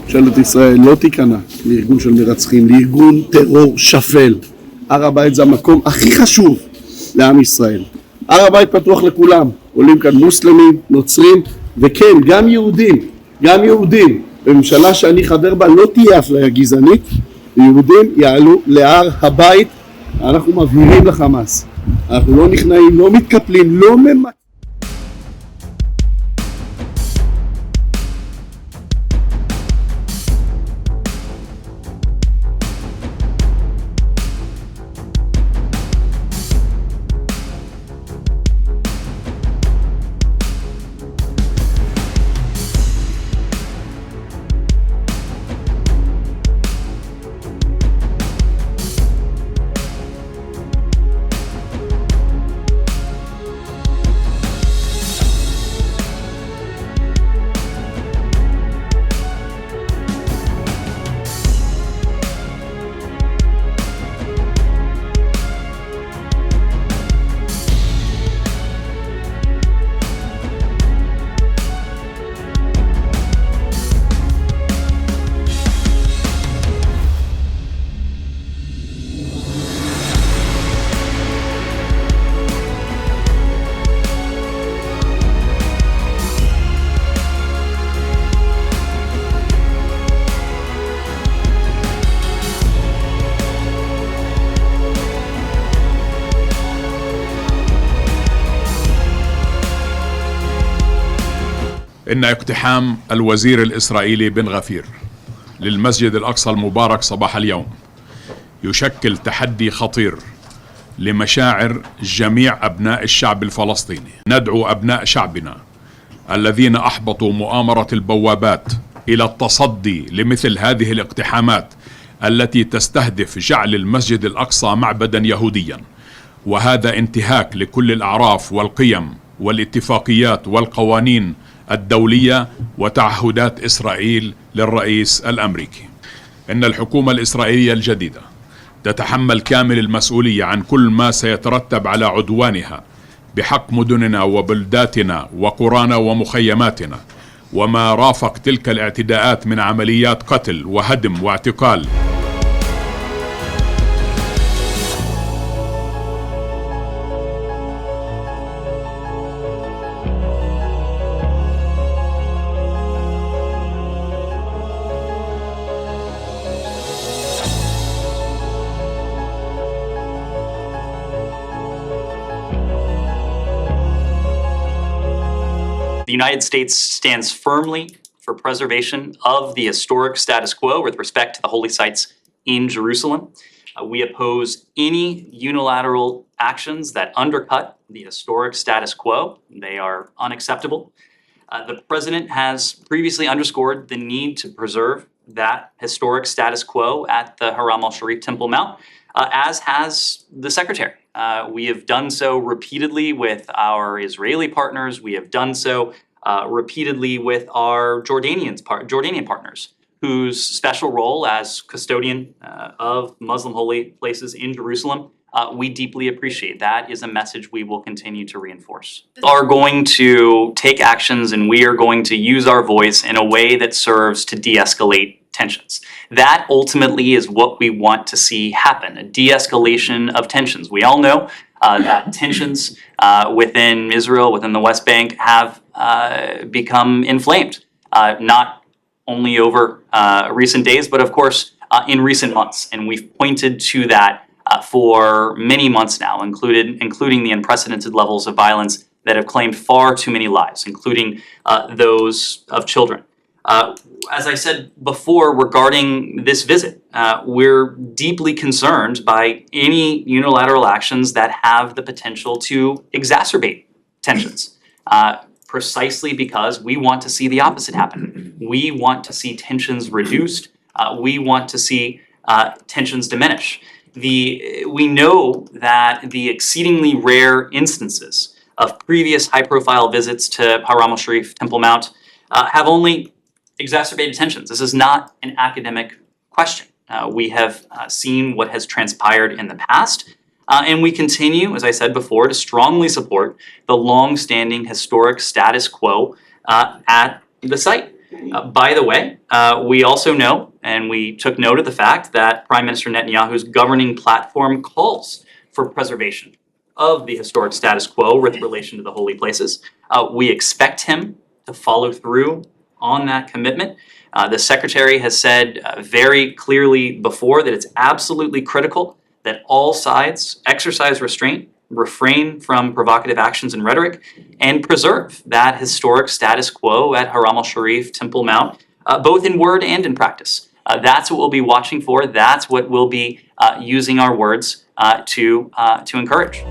ממשלת ישראל לא תיכנע לארגון של מרצחים, לארגון טרור שפל. הר הבית זה המקום הכי חשוב לעם ישראל. הר הבית פתוח לכולם, עולים כאן מוסלמים, נוצרים, וכן, גם יהודים. בממשלה שאני חבר בה לא תהיה אפליה גזענית, יהודים יעלו להר הבית. אנחנו מבהירים לחמאס, אנחנו לא נכנעים, לא מתקפלים, לא إن اقتحام الوزير الإسرائيلي بن غفير للمسجد الأقصى المبارك صباح اليوم يشكل تحدي خطير لمشاعر جميع أبناء الشعب الفلسطيني. ندعو أبناء شعبنا الذين أحبطوا مؤامرة البوابات إلى التصدي لمثل هذه الاقتحامات التي تستهدف جعل المسجد الأقصى معبدا يهوديا، وهذا انتهاك لكل الأعراف والقيم والاتفاقيات والقوانين الدولية وتعهدات إسرائيل للرئيس الأمريكي. إن الحكومة الإسرائيلية الجديدة تتحمل كامل المسؤولية عن كل ما سيترتب على عدوانها بحق مدننا وبلداتنا وقرانا ومخيماتنا، وما رافق تلك الاعتداءات من عمليات قتل وهدم واعتقال. The United States stands firmly for preservation of the historic status quo with respect to the holy sites in Jerusalem. We oppose any unilateral actions that undercut the historic status quo. They are unacceptable. The president has previously underscored the need to preserve that historic status quo at the Haram al-Sharif Temple Mount, as has the secretary. We have done so repeatedly with our Israeli partners. We have done so repeatedly with our Jordanian partners, whose special role as custodian of Muslim holy places in Jerusalem, we deeply appreciate. That is a message we will continue to reinforce. We are going to take actions, and we are going to use our voice in a way that serves to de-escalate tensions. That ultimately is what we want to see happen, a de-escalation of tensions. We all know that tensions within Israel, within the West Bank, have become inflamed, not only over recent days, but of course in recent months. And we've pointed to that for many months now, including the unprecedented levels of violence that have claimed far too many lives, including those of children. As I said before regarding this visit, we're deeply concerned by any unilateral actions that have the potential to exacerbate tensions, precisely because we want to see the opposite happen. We want to see tensions reduced. We want to see tensions diminish. We know that the exceedingly rare instances of previous high-profile visits to Haram al-Sharif Temple Mount have only exacerbated tensions. This is not an academic question. We have seen what has transpired in the past, and we continue, as I said before, to strongly support the long-standing historic status quo at the site. By the way, we also know, and we took note of the fact that Prime Minister Netanyahu's governing platform calls for preservation of the historic status quo with relation to the holy places. We expect him to follow through on that commitment. The Secretary has said very clearly before that it's absolutely critical that all sides exercise restraint, refrain from provocative actions and rhetoric, and preserve that historic status quo at Haram al-Sharif, Temple Mount, both in word and in practice. That's what we'll be watching for. That's what we'll be using our words to encourage.